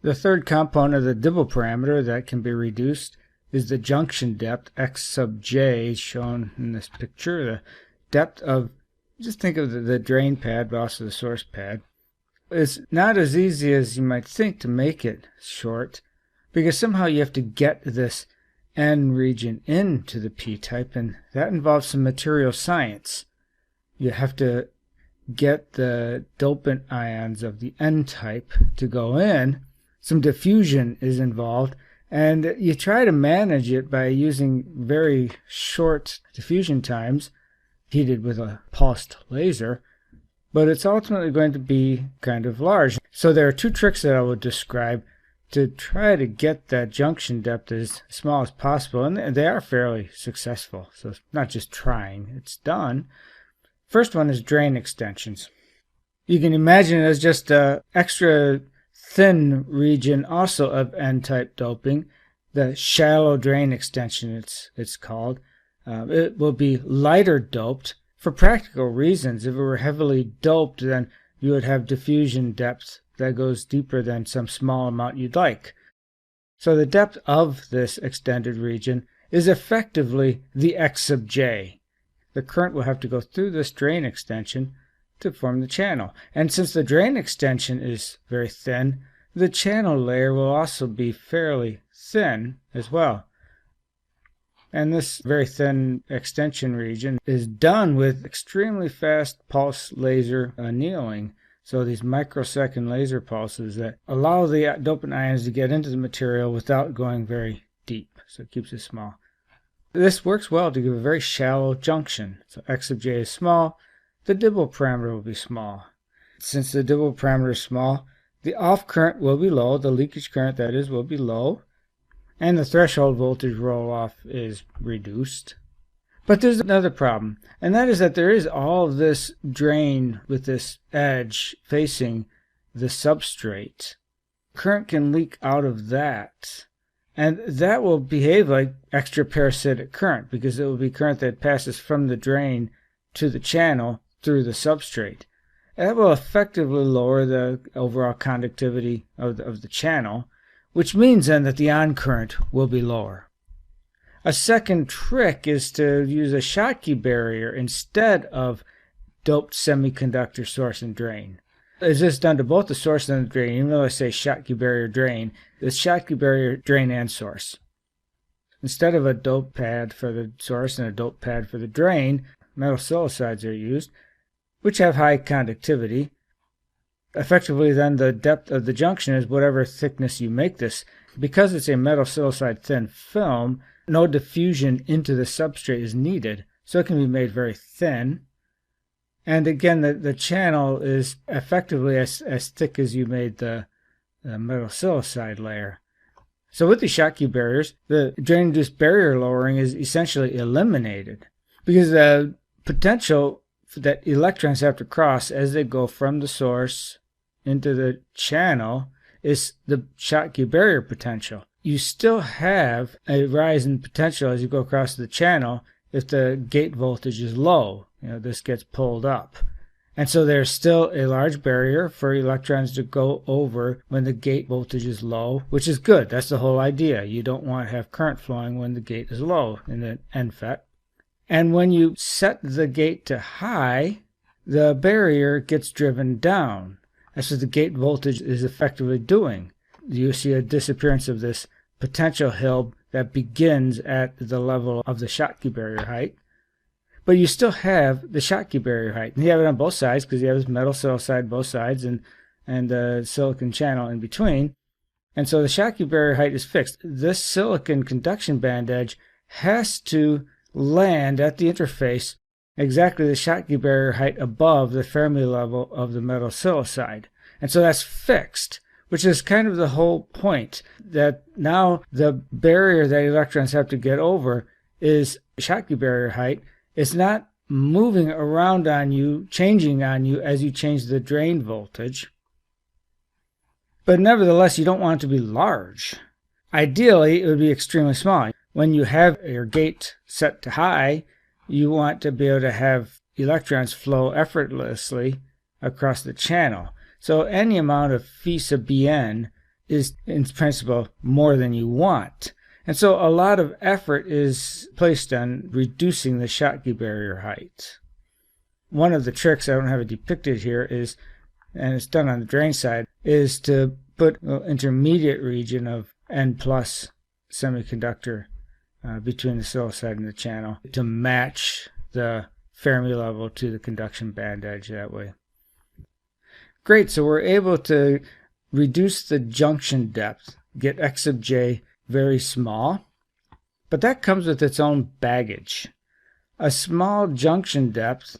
The third component of the DIBL parameter that can be reduced is the junction depth, x sub j, shown in this picture. The depth of, just think of the drain pad, but also the source pad. It's not as easy as you might think to make it short, because somehow you have to get this N region into the p-type, and that involves some material science. You have to get the dopant ions of the N-type to go in. Some diffusion is involved, and you try to manage it by using very short diffusion times heated with a pulsed laser, but it's ultimately going to be kind of large. So there are two tricks that I will describe to try to get that junction depth as small as possible, and they are fairly successful. So it's not just trying, it's done. First one is drain extensions. You can imagine it as just an extra thin region also of N-type doping, the shallow drain extension it's called. It will be lighter doped for practical reasons. If it were heavily doped, then you would have diffusion depth that goes deeper than some small amount you'd like. So the depth of this extended region is effectively the x sub j. The current will have to go through this drain extension to form the channel. And since the drain extension is very thin, the channel layer will also be fairly thin as well. And this very thin extension region is done with extremely fast pulse laser annealing. So these microsecond laser pulses that allow the dopant ions to get into the material without going very deep. So it keeps it small. This works well to give a very shallow junction. So x sub j is small. The DIBL parameter will be small. Since the DIBL parameter is small, the off current will be low. The leakage current, that is, will be low. And the threshold voltage roll-off is reduced. But there's another problem, and that is that there is all of this drain with this edge facing the substrate. Current can leak out of that, and that will behave like extra parasitic current, because it will be current that passes from the drain to the channel through the substrate. That will effectively lower the overall conductivity of the channel, which means then that the on current will be lower. A second trick is to use a Schottky barrier instead of doped semiconductor source and drain. Is this done to both the source and the drain? Even though I say Schottky barrier drain, it's Schottky barrier drain and source. Instead of a dope pad for the source and a dope pad for the drain, metal silicides are used, which have high conductivity. Effectively, then, the depth of the junction is whatever thickness you make this. Because it's a metal silicide thin film, no diffusion into the substrate is needed, so it can be made very thin. And again, the channel is effectively as thick as you made the metal silicide layer. So with the Schottky barriers, the drain-induced barrier lowering is essentially eliminated, because the potential that electrons have to cross as they go from the source into the channel is the Schottky barrier potential. You still have a rise in potential as you go across the channel if the gate voltage is low. This gets pulled up. And so there's still a large barrier for electrons to go over when the gate voltage is low, which is good. That's the whole idea. You don't want to have current flowing when the gate is low in the NFET. And when you set the gate to high, the barrier gets driven down. That's what the gate voltage is effectively doing. You see a disappearance of this potential hill that begins at the level of the Schottky barrier height. But you still have the Schottky barrier height. And you have it on both sides because you have this metal silicide both sides and the silicon channel in between. And so the Schottky barrier height is fixed. This silicon conduction band edge has to land at the interface exactly the Schottky barrier height above the Fermi level of the metal silicide. And so that's fixed, which is kind of the whole point, that now the barrier that electrons have to get over is Schottky barrier height. It's not moving around on you, changing on you as you change the drain voltage. But nevertheless, you don't want it to be large. Ideally, it would be extremely small. When you have your gate set to high, you want to be able to have electrons flow effortlessly across the channel. So any amount of phi sub Bn is in principle more than you want. And so a lot of effort is placed on reducing the Schottky barrier height. One of the tricks, I don't have it depicted here, is, and it's done on the drain side, is to put an intermediate region of N plus semiconductor between the silicide and the channel to match the Fermi level to the conduction band edge that way. Great, so we're able to reduce the junction depth, get X sub j very small, but that comes with its own baggage. A small junction depth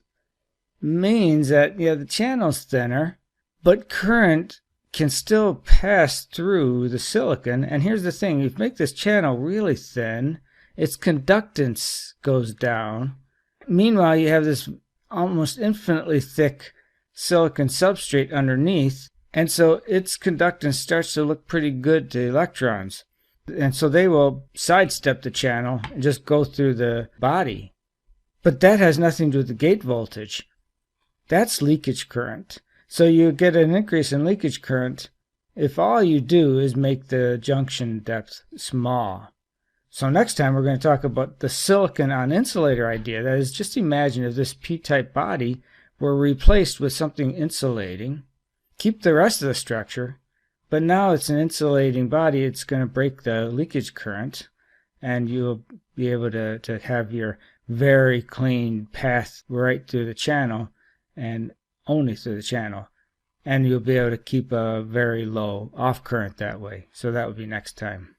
means that the channel's thinner, but current can still pass through the silicon. And here's the thing, if you make this channel really thin, its conductance goes down. Meanwhile, you have this almost infinitely thick silicon substrate underneath, and so its conductance starts to look pretty good to electrons. And so they will sidestep the channel and just go through the body. But that has nothing to do with the gate voltage. That's leakage current. So you get an increase in leakage current if all you do is make the junction depth small. So next time we're going to talk about the silicon on insulator idea. That is, just imagine if this p-type body were replaced with something insulating. Keep the rest of the structure, but now it's an insulating body. It's going to break the leakage current, and you'll be able to have your very clean path right through the channel, and only through the channel. And you'll be able to keep a very low off current that way. So that would be next time.